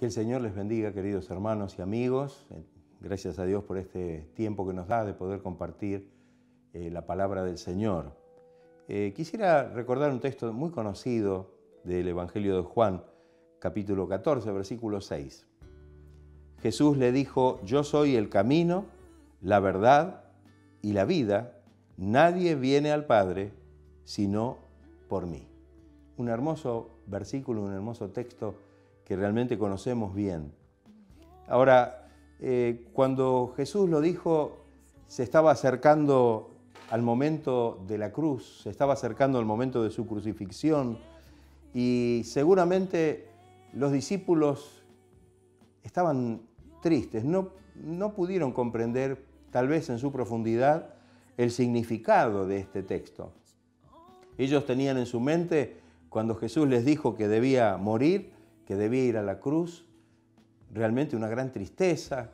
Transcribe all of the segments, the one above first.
Que el Señor les bendiga, queridos hermanos y amigos. Gracias a Dios por este tiempo que nos da de poder compartir la palabra del Señor. Quisiera recordar un texto muy conocido del Evangelio de Juan, capítulo 14, versículo 6. Jesús le dijo: yo soy el camino, la verdad y la vida. Nadie viene al Padre sino por mí. Un hermoso versículo, un hermoso texto que realmente conocemos bien. Ahora, cuando Jesús lo dijo, se estaba acercando al momento de la cruz, se estaba acercando al momento de su crucifixión, y seguramente los discípulos estaban tristes, no pudieron comprender, tal vez en su profundidad, el significado de este texto. Ellos tenían en su mente, cuando Jesús les dijo que debía morir, que debía ir a la cruz, realmente una gran tristeza.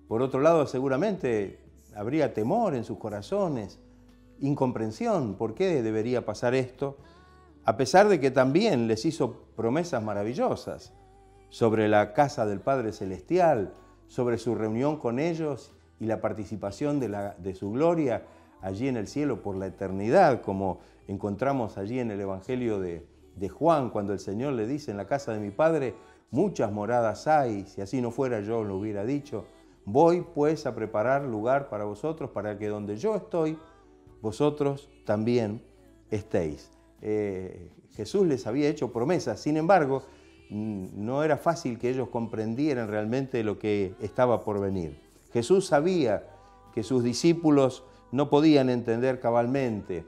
Por otro lado, seguramente habría temor en sus corazones, incomprensión, ¿por qué debería pasar esto? A pesar de que también les hizo promesas maravillosas sobre la casa del Padre Celestial, sobre su reunión con ellos y la participación de su gloria allí en el cielo por la eternidad, como encontramos allí en el Evangelio de Juan, cuando el Señor le dice: en la casa de mi Padre muchas moradas hay, si así no fuera yo lo hubiera dicho. Voy pues a preparar lugar para vosotros, para que donde yo estoy, vosotros también estéis. Jesús les había hecho promesas, sin embargo, no era fácil que ellos comprendieran realmente lo que estaba por venir. Jesús sabía que sus discípulos no podían entender cabalmente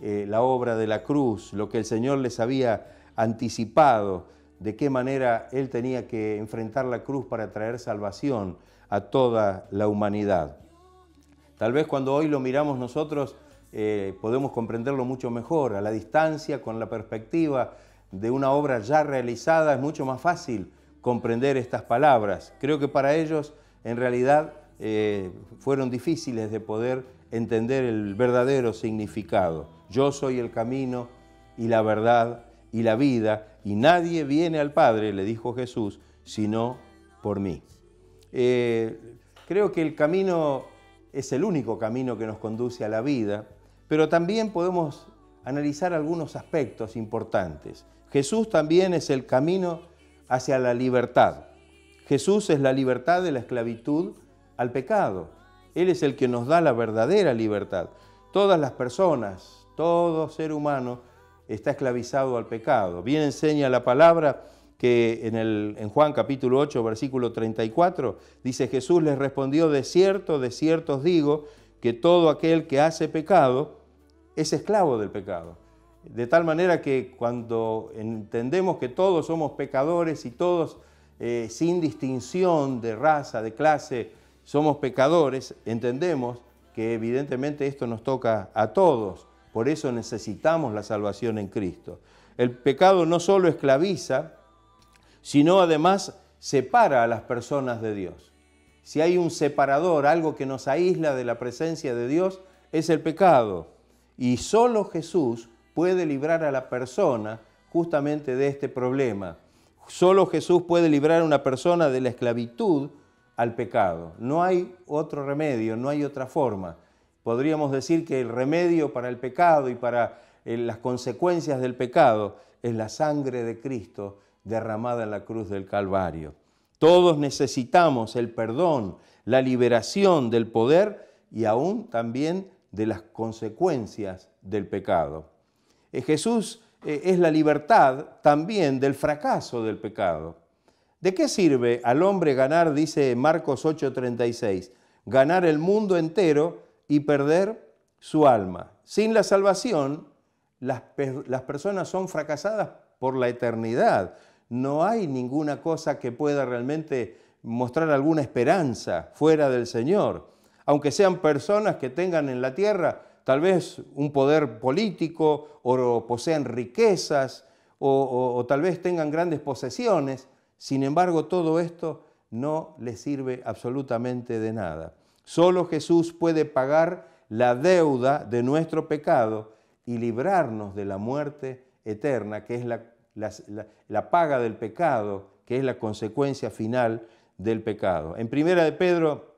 la obra de la cruz, lo que el Señor les había anticipado, de qué manera Él tenía que enfrentar la cruz para traer salvación a toda la humanidad. Tal vez cuando hoy lo miramos nosotros podemos comprenderlo mucho mejor. A la distancia, con la perspectiva de una obra ya realizada, es mucho más fácil comprender estas palabras. Creo que para ellos, en realidad, fueron difíciles de poder entender el verdadero significado. Yo soy el camino y la verdad y la vida, y nadie viene al Padre, le dijo Jesús, sino por mí. Creo que el camino es el único camino que nos conduce a la vida, pero también podemos analizar algunos aspectos importantes. Jesús también es el camino hacia la libertad. Jesús es la libertad de la esclavitud al pecado. Él es el que nos da la verdadera libertad. Todas las personas, todo ser humano está esclavizado al pecado. Bien enseña la palabra que en Juan capítulo 8, versículo 34, dice: Jesús les respondió: de cierto os digo, que todo aquel que hace pecado es esclavo del pecado. De tal manera que cuando entendemos que todos somos pecadores y todos, sin distinción de raza, de clase, somos pecadores, entendemos que evidentemente esto nos toca a todos. Por eso necesitamos la salvación en Cristo. El pecado no solo esclaviza, sino además separa a las personas de Dios. Si hay un separador, algo que nos aísla de la presencia de Dios, es el pecado. Y solo Jesús puede librar a la persona justamente de este problema. Solo Jesús puede librar a una persona de la esclavitud al pecado. No hay otro remedio, no hay otra forma. Podríamos decir que el remedio para el pecado y para las consecuencias del pecado es la sangre de Cristo derramada en la cruz del Calvario. Todos necesitamos el perdón, la liberación del poder y aún también de las consecuencias del pecado. Jesús es la libertad también del fracaso del pecado. ¿De qué sirve al hombre ganar, dice Marcos 8:36, ganar el mundo entero y perder su alma? Sin la salvación, las personas son fracasadas por la eternidad. No hay ninguna cosa que pueda realmente mostrar alguna esperanza fuera del Señor. Aunque sean personas que tengan en la tierra tal vez un poder político o posean riquezas o tal vez tengan grandes posesiones, sin embargo todo esto no les sirve absolutamente de nada. Solo Jesús puede pagar la deuda de nuestro pecado y librarnos de la muerte eterna, que es la paga del pecado, que es la consecuencia final del pecado. En 1 de Pedro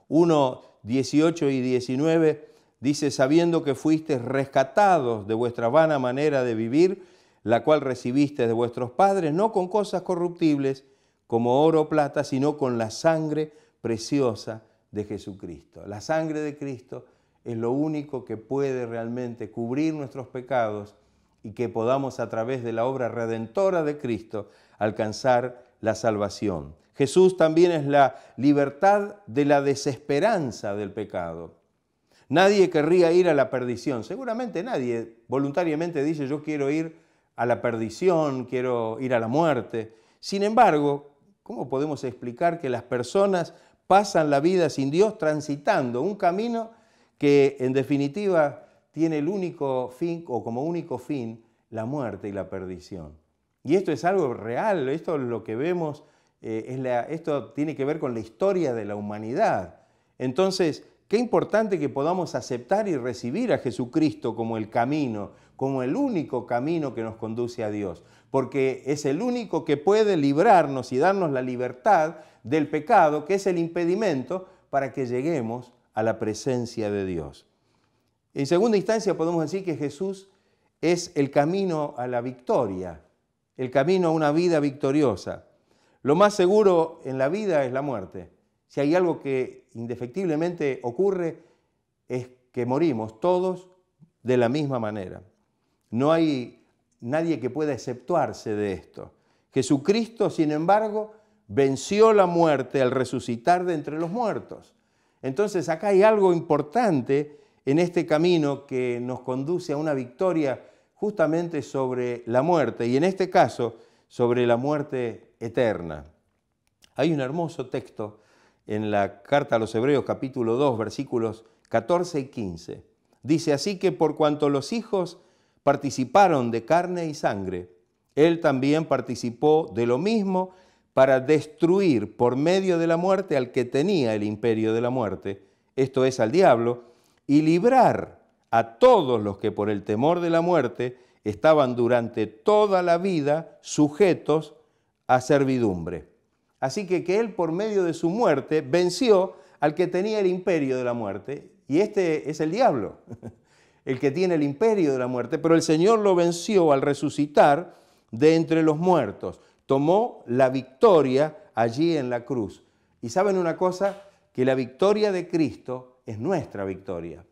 1, 18 y 19 dice, sabiendo que fuisteis rescatados de vuestra vana manera de vivir, la cual recibiste de vuestros padres, no con cosas corruptibles como oro o plata, sino con la sangre preciosa de Jesucristo. La sangre de Cristo es lo único que puede realmente cubrir nuestros pecados y que podamos a través de la obra redentora de Cristo alcanzar la salvación. Jesús también es la libertad de la desesperanza del pecado. Nadie querría ir a la perdición. Seguramente nadie voluntariamente dice yo quiero ir a la perdición, quiero ir a la muerte. Sin embargo, ¿cómo podemos explicar que las personas pasan la vida sin Dios transitando un camino que en definitiva tiene el único fin o como único fin la muerte y la perdición? Y esto es algo real, esto es lo que vemos, esto tiene que ver con la historia de la humanidad. Entonces, qué importante que podamos aceptar y recibir a Jesucristo como el camino, como el único camino que nos conduce a Dios, porque es el único que puede librarnos y darnos la libertad del pecado, que es el impedimento para que lleguemos a la presencia de Dios. En segunda instancia podemos decir que Jesús es el camino a la victoria, el camino a una vida victoriosa. Lo más seguro en la vida es la muerte. Si hay algo que indefectiblemente ocurre, es que morimos todos de la misma manera. No hay nadie que pueda exceptuarse de esto. Jesucristo, sin embargo, venció la muerte al resucitar de entre los muertos. Entonces acá hay algo importante en este camino que nos conduce a una victoria justamente sobre la muerte, y en este caso sobre la muerte eterna. Hay un hermoso texto en la carta a los Hebreos capítulo 2, versículos 14 y 15. Dice, así que por cuanto los hijos participaron de carne y sangre, él también participó de lo mismo para destruir por medio de la muerte al que tenía el imperio de la muerte, esto es al diablo, y librar a todos los que por el temor de la muerte estaban durante toda la vida sujetos a servidumbre. Así que él por medio de su muerte venció al que tenía el imperio de la muerte, y este es el diablo, el que tiene el imperio de la muerte, pero el Señor lo venció al resucitar de entre los muertos. Tomó la victoria allí en la cruz. Y ¿saben una cosa? Que la victoria de Cristo es nuestra victoria.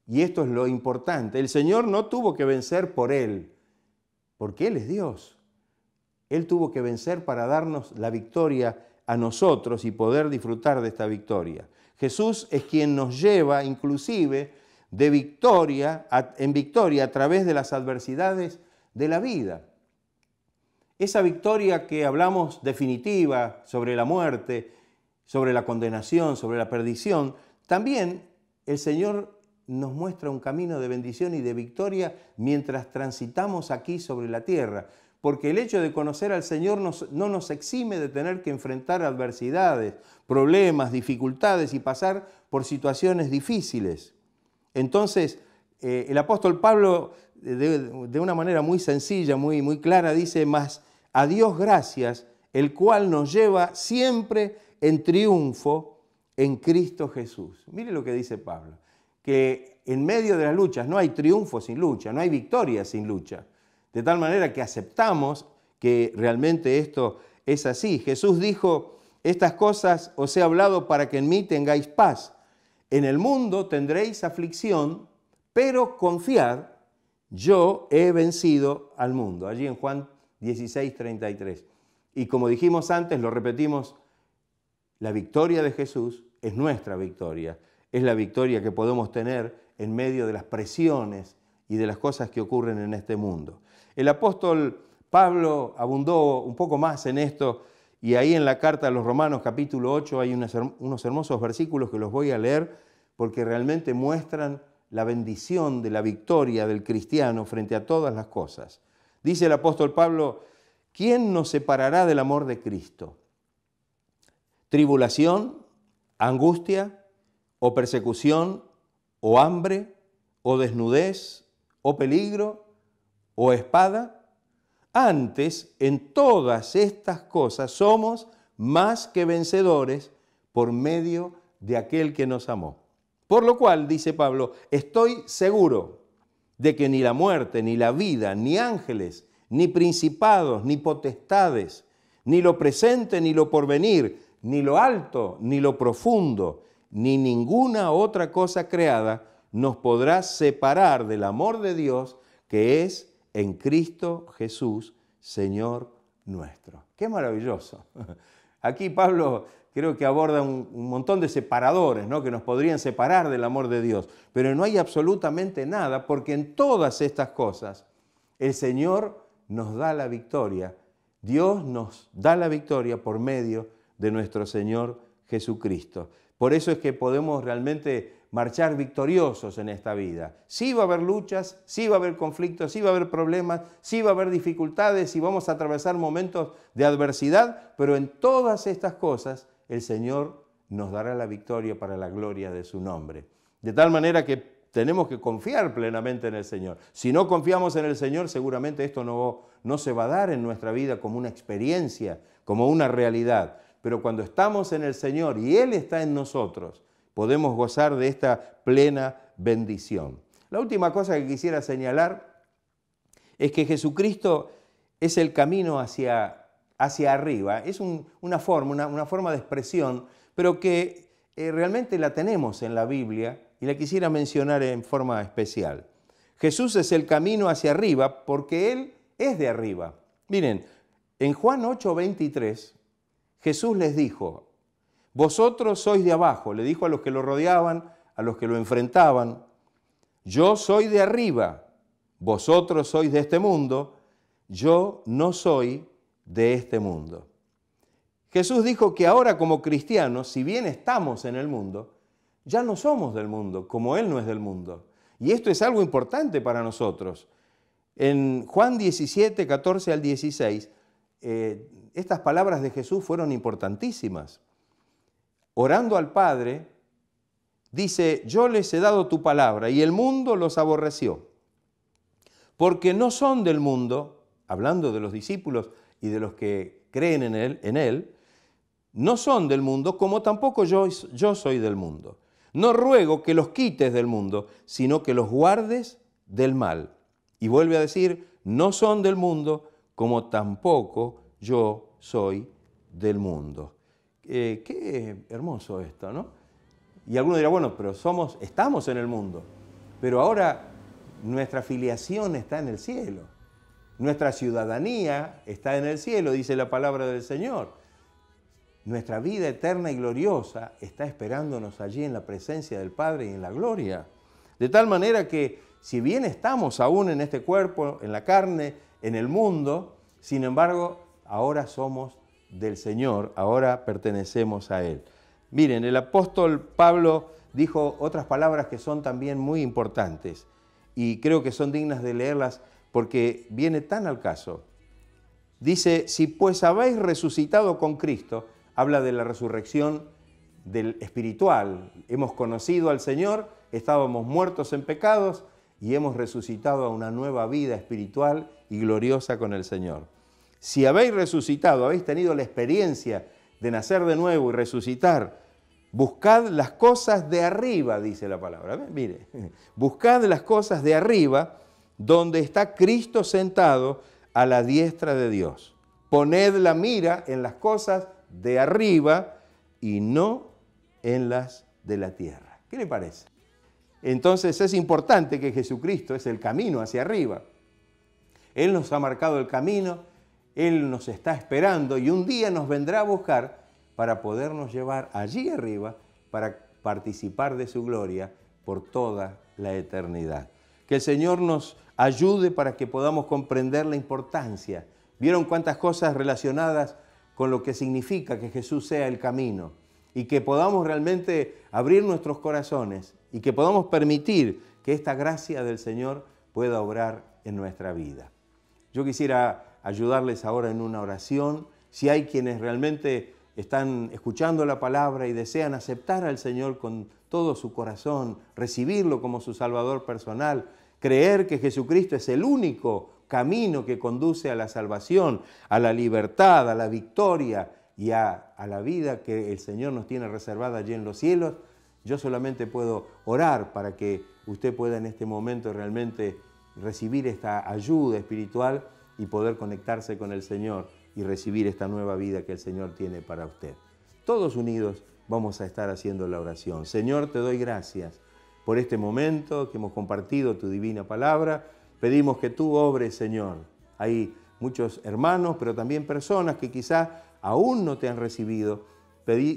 Y esto es lo importante. El Señor no tuvo que vencer por Él, porque Él es Dios. Él tuvo que vencer para darnos la victoria a nosotros y poder disfrutar de esta victoria. Jesús es quien nos lleva inclusive de victoria en victoria a través de las adversidades de la vida. Esa victoria que hablamos definitiva sobre la muerte, sobre la condenación, sobre la perdición, también el Señor nos muestra un camino de bendición y de victoria mientras transitamos aquí sobre la tierra, porque el hecho de conocer al Señor no nos exime de tener que enfrentar adversidades, problemas, dificultades y pasar por situaciones difíciles. Entonces, el apóstol Pablo, de una manera muy sencilla, muy clara, dice, mas a Dios gracias, el cual nos lleva siempre en triunfo en Cristo Jesús. Mire lo que dice Pablo, que en medio de las luchas no hay triunfo sin lucha, no hay victoria sin lucha. De tal manera que aceptamos que realmente esto es así. Jesús dijo, estas cosas os he hablado para que en mí tengáis paz. En el mundo tendréis aflicción, pero confiad, yo he vencido al mundo. Allí en Juan 16, 33. Y como dijimos antes, lo repetimos, la victoria de Jesús es nuestra victoria. Es la victoria que podemos tener en medio de las presiones y de las cosas que ocurren en este mundo. El apóstol Pablo abundó un poco más en esto, y ahí en la carta a los Romanos capítulo 8 hay unos hermosos versículos que los voy a leer porque realmente muestran la bendición de la victoria del cristiano frente a todas las cosas. Dice el apóstol Pablo, ¿quién nos separará del amor de Cristo? ¿Tribulación, angustia, o persecución, o hambre, o desnudez, o peligro, o espada? Antes, en todas estas cosas somos más que vencedores por medio de aquel que nos amó. Por lo cual, dice Pablo, estoy seguro de que ni la muerte, ni la vida, ni ángeles, ni principados, ni potestades, ni lo presente, ni lo porvenir, ni lo alto, ni lo profundo, ni ninguna otra cosa creada nos podrá separar del amor de Dios que es en Cristo Jesús, Señor nuestro. ¡Qué maravilloso! Aquí Pablo creo que aborda un montón de separadores, ¿no?, que nos podrían separar del amor de Dios, pero no hay absolutamente nada, porque en todas estas cosas el Señor nos da la victoria. Dios nos da la victoria por medio de nuestro Señor Jesucristo. Por eso es que podemos realmente marchar victoriosos en esta vida. Sí va a haber luchas, sí va a haber conflictos, sí va a haber problemas, sí va a haber dificultades, sí vamos a atravesar momentos de adversidad, pero en todas estas cosas el Señor nos dará la victoria para la gloria de su nombre. De tal manera que tenemos que confiar plenamente en el Señor. Si no confiamos en el Señor, seguramente esto no se va a dar en nuestra vida como una experiencia, como una realidad. Pero cuando estamos en el Señor y Él está en nosotros, podemos gozar de esta plena bendición. La última cosa que quisiera señalar es que Jesucristo es el camino hacia arriba. Es una forma de expresión, pero que realmente la tenemos en la Biblia y la quisiera mencionar en forma especial. Jesús es el camino hacia arriba porque Él es de arriba. Miren, en Juan 8:23, Jesús les dijo: vosotros sois de abajo, le dijo a los que lo rodeaban, a los que lo enfrentaban, yo soy de arriba, vosotros sois de este mundo, yo no soy de este mundo. Jesús dijo que ahora como cristianos, si bien estamos en el mundo, ya no somos del mundo, como Él no es del mundo. Y esto es algo importante para nosotros. En Juan 17, 14 al 16, estas palabras de Jesús fueron importantísimas. Orando al Padre, dice: yo les he dado tu palabra y el mundo los aborreció, porque no son del mundo, hablando de los discípulos y de los que creen en Él, no son del mundo, como tampoco yo soy del mundo. No ruego que los quites del mundo, sino que los guardes del mal. Y vuelve a decir: no son del mundo, como tampoco yo soy del mundo. Qué hermoso esto, ¿no? Y alguno dirá: bueno, pero estamos en el mundo, pero ahora nuestra filiación está en el cielo. Nuestra ciudadanía está en el cielo, dice la palabra del Señor. Nuestra vida eterna y gloriosa está esperándonos allí en la presencia del Padre y en la gloria. De tal manera que, si bien estamos aún en este cuerpo, en la carne, en el mundo, sin embargo, ahora somos del Señor, ahora pertenecemos a Él. Miren, el apóstol Pablo dijo otras palabras que son también muy importantes y creo que son dignas de leerlas porque viene tan al caso. Dice: si pues habéis resucitado con Cristo, habla de la resurrección del espiritual. Hemos conocido al Señor, estábamos muertos en pecados y hemos resucitado a una nueva vida espiritual y gloriosa con el Señor. Si habéis resucitado, habéis tenido la experiencia de nacer de nuevo y resucitar, buscad las cosas de arriba, dice la palabra. Mire, buscad las cosas de arriba, donde está Cristo sentado a la diestra de Dios. Poned la mira en las cosas de arriba y no en las de la tierra. ¿Qué le parece? Entonces es importante que Jesucristo es el camino hacia arriba. Él nos ha marcado el camino, Él nos está esperando y un día nos vendrá a buscar para podernos llevar allí arriba para participar de su gloria por toda la eternidad. Que el Señor nos ayude para que podamos comprender la importancia. ¿Vieron cuántas cosas relacionadas con lo que significa que Jesús sea el camino? Y que podamos realmente abrir nuestros corazones y que podamos permitir que esta gracia del Señor pueda obrar en nuestra vida. Yo quisiera ayudarles ahora en una oración. Si hay quienes realmente están escuchando la palabra y desean aceptar al Señor con todo su corazón, recibirlo como su Salvador personal, creer que Jesucristo es el único camino que conduce a la salvación, a la libertad, a la victoria y a la vida que el Señor nos tiene reservada allí en los cielos, yo solamente puedo orar para que usted pueda en este momento realmente recibir esta ayuda espiritual y poder conectarse con el Señor y recibir esta nueva vida que el Señor tiene para usted. Todos unidos vamos a estar haciendo la oración. Señor, te doy gracias por este momento que hemos compartido tu divina palabra. Pedimos que tú obres, Señor. Hay muchos hermanos, pero también personas que quizás aún no te han recibido.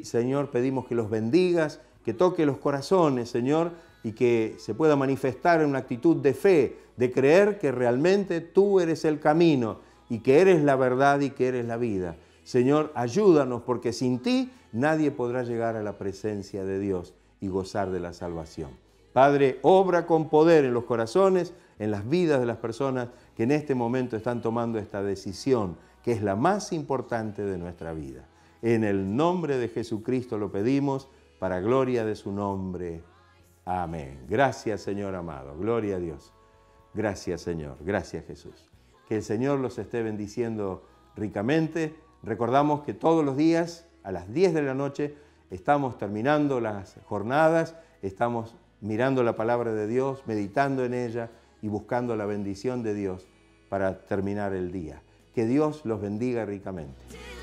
Señor, pedimos que los bendigas, que toque los corazones, Señor, y que se pueda manifestar en una actitud de fe, de creer que realmente tú eres el camino y que eres la verdad y que eres la vida. Señor, ayúdanos, porque sin ti nadie podrá llegar a la presencia de Dios y gozar de la salvación. Padre, obra con poder en los corazones, en las vidas de las personas que en este momento están tomando esta decisión, que es la más importante de nuestra vida. En el nombre de Jesucristo lo pedimos, para gloria de su nombre. Amén. Gracias, Señor amado. Gloria a Dios. Gracias, Señor. Gracias, Jesús. Que el Señor los esté bendiciendo ricamente. Recordamos que todos los días a las 10 de la noche estamos terminando las jornadas, estamos mirando la palabra de Dios, meditando en ella y buscando la bendición de Dios para terminar el día. Que Dios los bendiga ricamente.